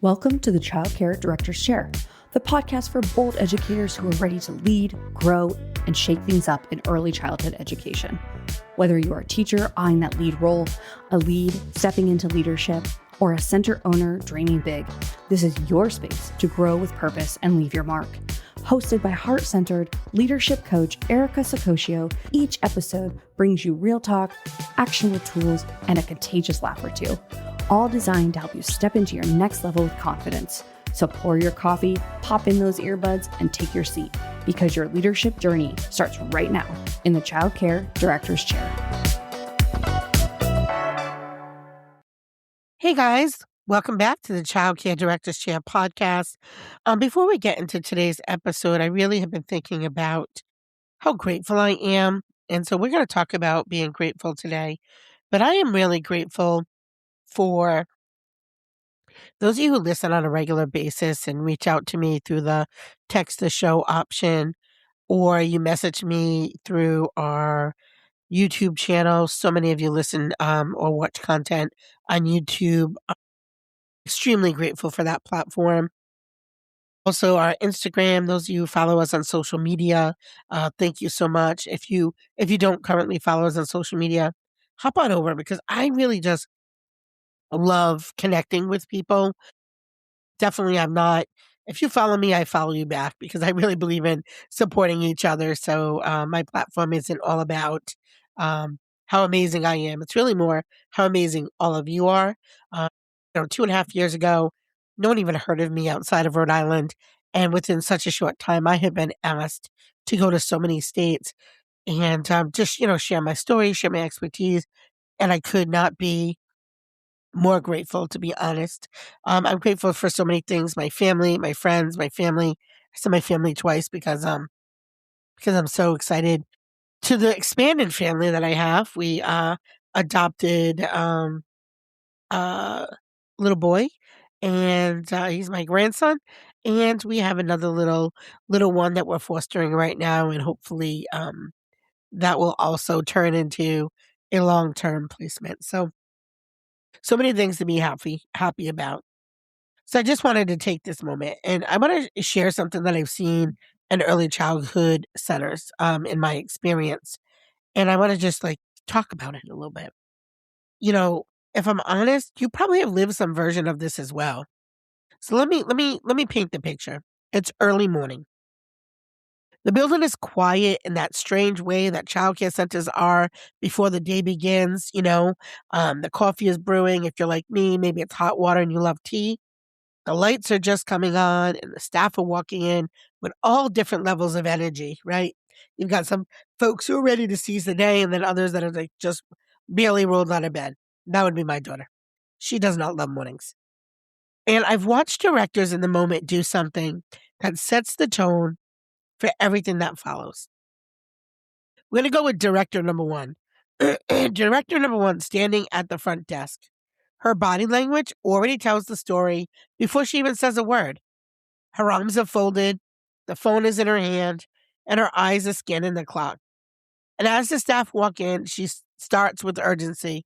Welcome to the Childcare Directors Chair, the podcast for bold educators who are ready to lead, grow, and shake things up in early childhood education. Whether you're a teacher eyeing that lead role, a lead stepping into leadership, or a center owner dreaming big, this is your space to grow with purpose and leave your mark. Hosted by heart-centered leadership coach Erica Sacoccio, each episode brings you real talk, actionable tools, and a contagious laugh or two, all designed to help you step into your next level with confidence. So pour your coffee, pop in those earbuds, and take your seat, because your leadership journey starts right now in the Childcare Directors Chair. Hey guys, welcome back to the Childcare Directors Chair Podcast. Before we get into today's episode, I really have been thinking about how grateful I am. And so we're going to talk about being grateful today. But I am really grateful for those of you who listen on a regular basis and reach out to me through the text the show option, or you message me through our YouTube channel. So many of you listen or watch content on YouTube. I'm extremely grateful for that platform. Also, our Instagram, those of you who follow us on social media, thank you so much. If you don't currently follow us on social media, hop on over, because I really just love connecting with people. Definitely, if you follow me, I follow you back, because I really believe in supporting each other. So my platform isn't all about how amazing I am. It's really more how amazing all of you are. 2.5 years ago, no one even heard of me outside of Rhode Island. And within such a short time, I have been asked to go to so many states and just, share my story, share my expertise. And I could not be more grateful, to be honest. I'm grateful for so many things: my family, my friends, my family. I said my family twice because I'm so excited to the expanded family that I have. We adopted a little boy, and he's my grandson. And we have another little one that we're fostering right now, and hopefully that will also turn into a long-term placement. So many things to be happy about. So I just wanted to take this moment, and I want to share something that I've seen in early childhood centers in my experience. And I want to just talk about it a little bit. If I'm honest, you probably have lived some version of this as well. So let me paint the picture. It's early morning. The building is quiet in that strange way that childcare centers are before the day begins. The coffee is brewing. If you're like me, maybe it's hot water and you love tea. The lights are just coming on, and the staff are walking in with all different levels of energy, right? You've got some folks who are ready to seize the day, and then others that are just barely rolled out of bed. That would be my daughter. She does not love mornings. And I've watched directors in the moment do something that sets the tone for everything that follows. We're going to go with director number one. Director number one, standing at the front desk. Her body language already tells the story before she even says a word. Her arms are folded, the phone is in her hand, and her eyes are scanning the clock. And as the staff walk in, she starts with urgency.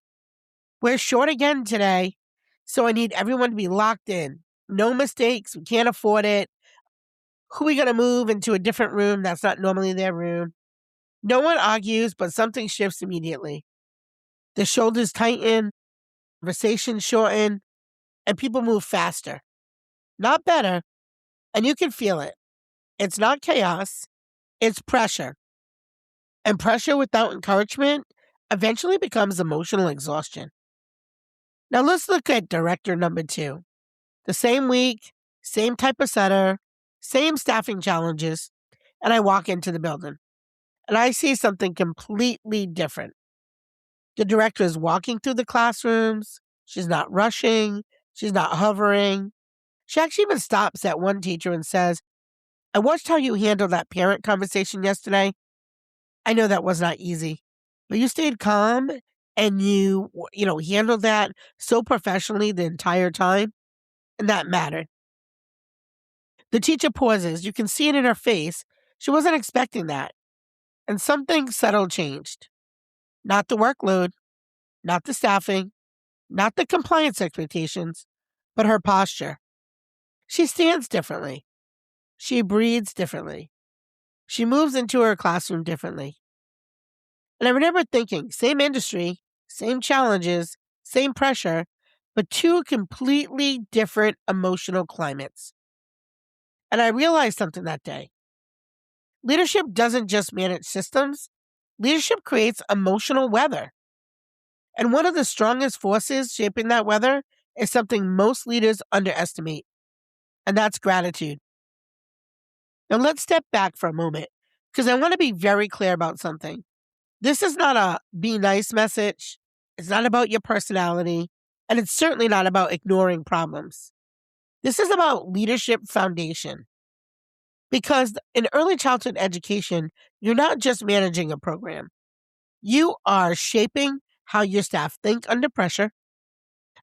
We're short again today, so I need everyone to be locked in. No mistakes. We can't afford it. Who are we going to move into a different room that's not normally their room? No one argues, but something shifts immediately. The shoulders tighten, conversations shorten, and people move faster. Not better, and you can feel it. It's not chaos, it's pressure. And pressure without encouragement eventually becomes emotional exhaustion. Now let's look at director number two. The same week, same type of center, same staffing challenges, and I walk into the building. And I see something completely different. The director is walking through the classrooms. She's not rushing. She's not hovering. She actually even stops at one teacher and says, I watched how you handled that parent conversation yesterday. I know that was not easy, but you stayed calm and you handled that so professionally the entire time, and that mattered. The teacher pauses. You can see it in her face. She wasn't expecting that. And something subtle changed. Not the workload, not the staffing, not the compliance expectations, but her posture. She stands differently. She breathes differently. She moves into her classroom differently. And I remember thinking, same industry, same challenges, same pressure, but two completely different emotional climates. And I realized something that day. Leadership doesn't just manage systems, leadership creates emotional weather. And one of the strongest forces shaping that weather is something most leaders underestimate, and that's gratitude. Now let's step back for a moment, because I want to be very clear about something. This is not a be nice message. It's not about your personality, and it's certainly not about ignoring problems. This is about leadership foundation. Because in early childhood education, you're not just managing a program. You are shaping how your staff think under pressure,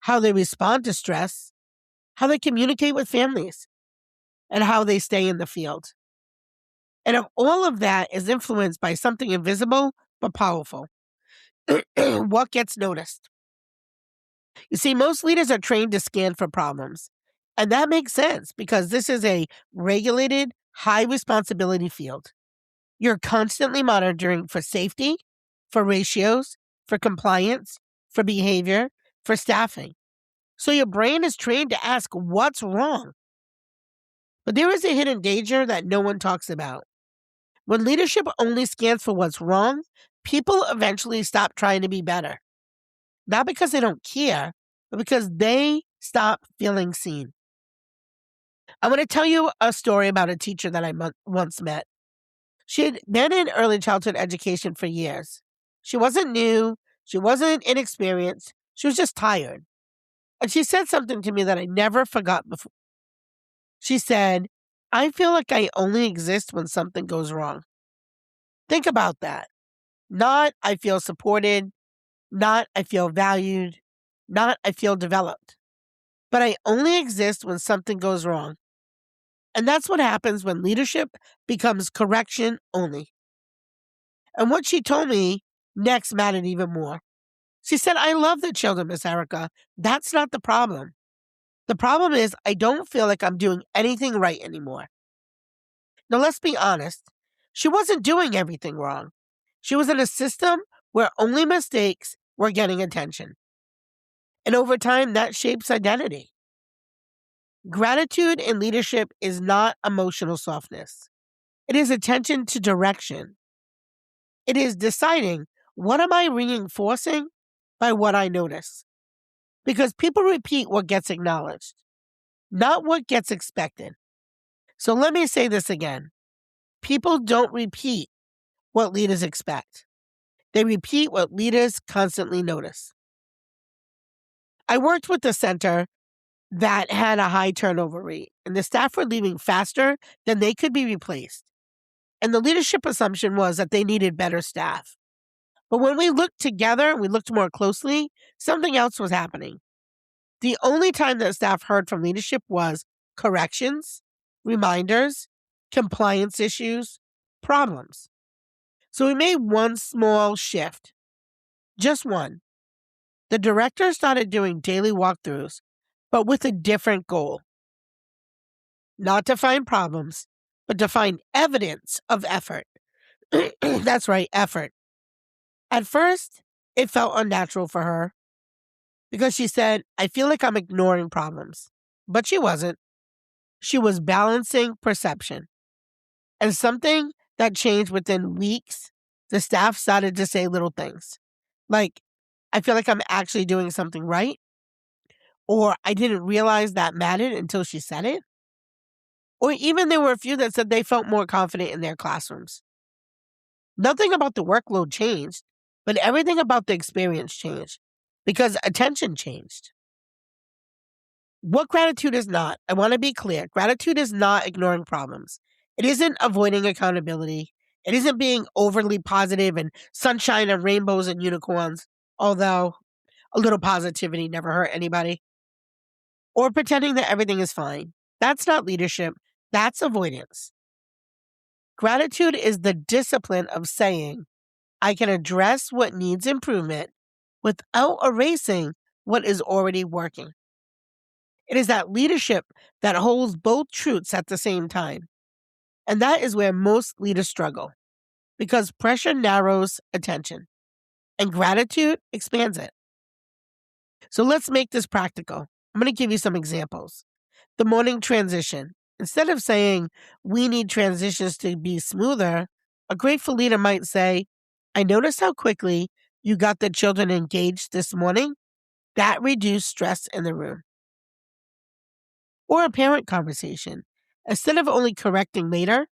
how they respond to stress, how they communicate with families, and how they stay in the field. And if all of that is influenced by something invisible but powerful, what gets noticed? You see, most leaders are trained to scan for problems. And that makes sense because this is a regulated, high responsibility field. You're constantly monitoring for safety, for ratios, for compliance, for behavior, for staffing. So your brain is trained to ask what's wrong. But there is a hidden danger that no one talks about. When leadership only scans for what's wrong, people eventually stop trying to be better. Not because they don't care, but because they stop feeling seen. I want to tell you a story about a teacher that I once met. She had been in early childhood education for years. She wasn't new. She wasn't inexperienced. She was just tired. And she said something to me that I never forgot before. She said, I feel like I only exist when something goes wrong. Think about that. Not I feel supported, not I feel valued, not I feel developed. But I only exist when something goes wrong. And that's what happens when leadership becomes correction only. And what she told me next mattered even more. She said, I love the children, Miss Erica. That's not the problem. The problem is I don't feel like I'm doing anything right anymore. Now, let's be honest. She wasn't doing everything wrong. She was in a system where only mistakes were getting attention. And over time, that shapes identity. Gratitude in leadership is not emotional softness. It is attention to direction. It is deciding, what am I reinforcing by what I notice? Because people repeat what gets acknowledged, not what gets expected. So let me say this again. People don't repeat what leaders expect. They repeat what leaders constantly notice. I worked with a center that had a high turnover rate, and the staff were leaving faster than they could be replaced. And the leadership assumption was that they needed better staff. But when we looked together, we looked more closely, something else was happening. The only time that staff heard from leadership was corrections, reminders, compliance issues, problems. So we made one small shift, just one. The director started doing daily walkthroughs, but with a different goal. Not to find problems, but to find evidence of effort. That's right, effort. At first, it felt unnatural for her because she said, I feel like I'm ignoring problems. But she wasn't. She was balancing perception. And something that changed within weeks, the staff started to say little things like, I feel like I'm actually doing something right. Or I didn't realize that mattered until she said it. Or even there were a few that said they felt more confident in their classrooms. Nothing about the workload changed, but everything about the experience changed because attention changed. What gratitude is not, I want to be clear, gratitude is not ignoring problems. It isn't avoiding accountability. It isn't being overly positive and sunshine and rainbows and unicorns, although a little positivity never hurt anybody. Or pretending that everything is fine. That's not leadership. That's avoidance. Gratitude is the discipline of saying, I can address what needs improvement without erasing what is already working. It is that leadership that holds both truths at the same time. And that is where most leaders struggle, because pressure narrows attention and gratitude expands it. So let's make this practical. I'm going to give you some examples. The morning transition. Instead of saying, we need transitions to be smoother, a grateful leader might say, I noticed how quickly you got the children engaged this morning. That reduced stress in the room. Or a parent conversation. Instead of only correcting later,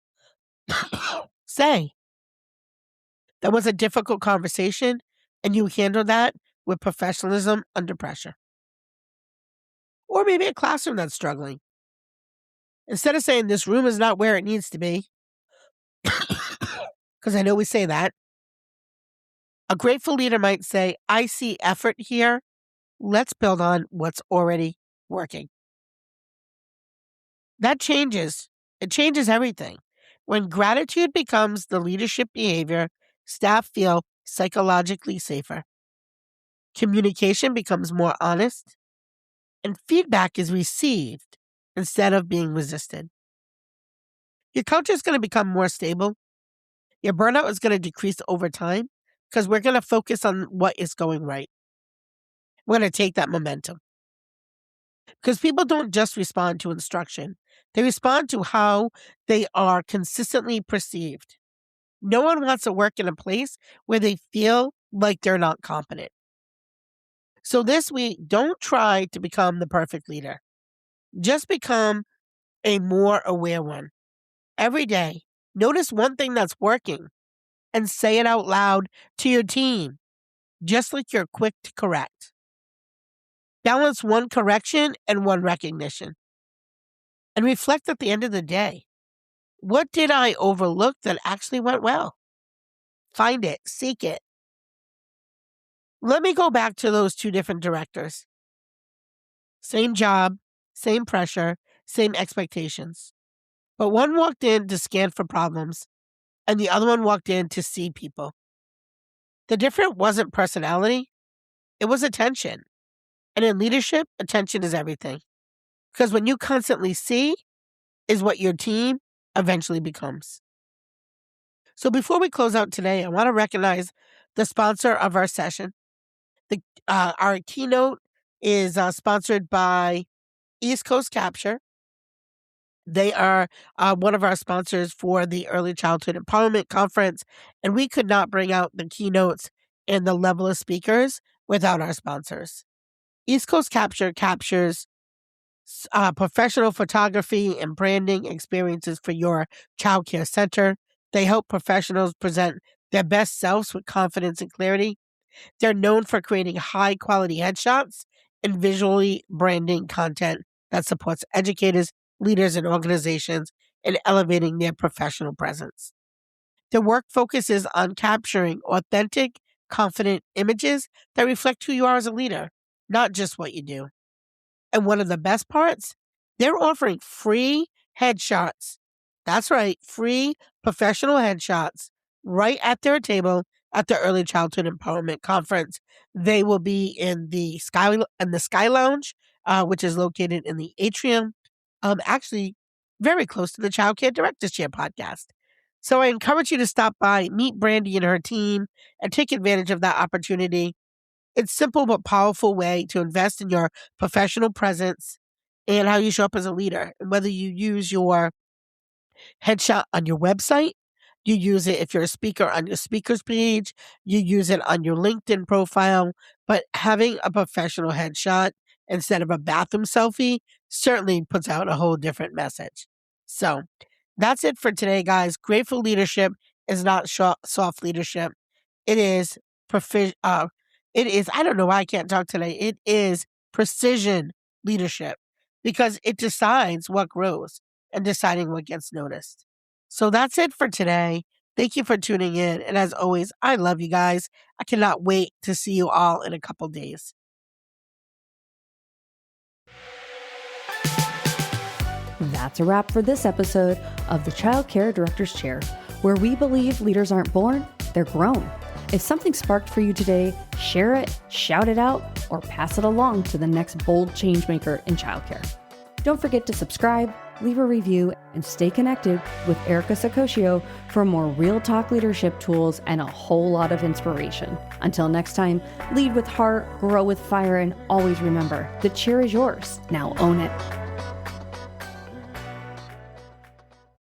say, that was a difficult conversation and you handled that with professionalism under pressure. Or maybe a classroom that's struggling. Instead of saying this room is not where it needs to be, because I know we say that, a grateful leader might say, I see effort here. Let's build on what's already working. That changes. It changes everything. When gratitude becomes the leadership behavior, staff feel psychologically safer. Communication becomes more honest, and feedback is received instead of being resisted. Your culture is going to become more stable. Your burnout is going to decrease over time because we're going to focus on what is going right. We're going to take that momentum. Because people don't just respond to instruction. They respond to how they are consistently perceived. No one wants to work in a place where they feel like they're not competent. So this week, don't try to become the perfect leader. Just become a more aware one. Every day, notice one thing that's working and say it out loud to your team, just like you're quick to correct. Balance one correction and one recognition. And reflect at the end of the day. What did I overlook that actually went well? Find it, seek it. Let me go back to those two different directors. Same job, same pressure, same expectations. But one walked in to scan for problems, and the other one walked in to see people. The difference wasn't personality, it was attention. And in leadership, attention is everything. Because when you constantly see is what your team eventually becomes. So before we close out today, I want to recognize the sponsor of our session. Our keynote is sponsored by East Coast Capture. They are one of our sponsors for the Early Childhood Empowerment Conference, and we could not bring out the keynotes and the level of speakers without our sponsors. East Coast Capture captures professional photography and branding experiences for your childcare center. They help professionals present their best selves with confidence and clarity. They're known for creating high-quality headshots and visually branding content that supports educators, leaders, and organizations in elevating their professional presence. Their work focuses on capturing authentic, confident images that reflect who you are as a leader, not just what you do. And one of the best parts, they're offering free headshots. That's right, free professional headshots right at their table at the Early Childhood Empowerment Conference. They will be in the Sky Lounge, which is located in the atrium, actually very close to the Childcare Directors Chair Podcast. So I encourage you to stop by, meet Brandy and her team, and take advantage of that opportunity. It's a simple but powerful way to invest in your professional presence and how you show up as a leader. And whether you use your headshot on your website, you use it if you're a speaker on your speakers page, you use it on your LinkedIn profile, but having a professional headshot instead of a bathroom selfie certainly puts out a whole different message. So that's it for today, guys. Grateful leadership is not soft leadership. It is I don't know why I can't talk today. It is precision leadership because it decides what grows and deciding what gets noticed. So that's it for today. Thank you for tuning in. And as always, I love you guys. I cannot wait to see you all in a couple days. That's a wrap for this episode of the Childcare Directors Chair, where we believe leaders aren't born, they're grown. If something sparked for you today, share it, shout it out, or pass it along to the next bold changemaker in childcare. Don't forget to subscribe, leave a review, and stay connected with Erica Sakosio for more real talk leadership tools and a whole lot of inspiration. Until next time, lead with heart, grow with fire, and always remember, the chair is yours. Now own it.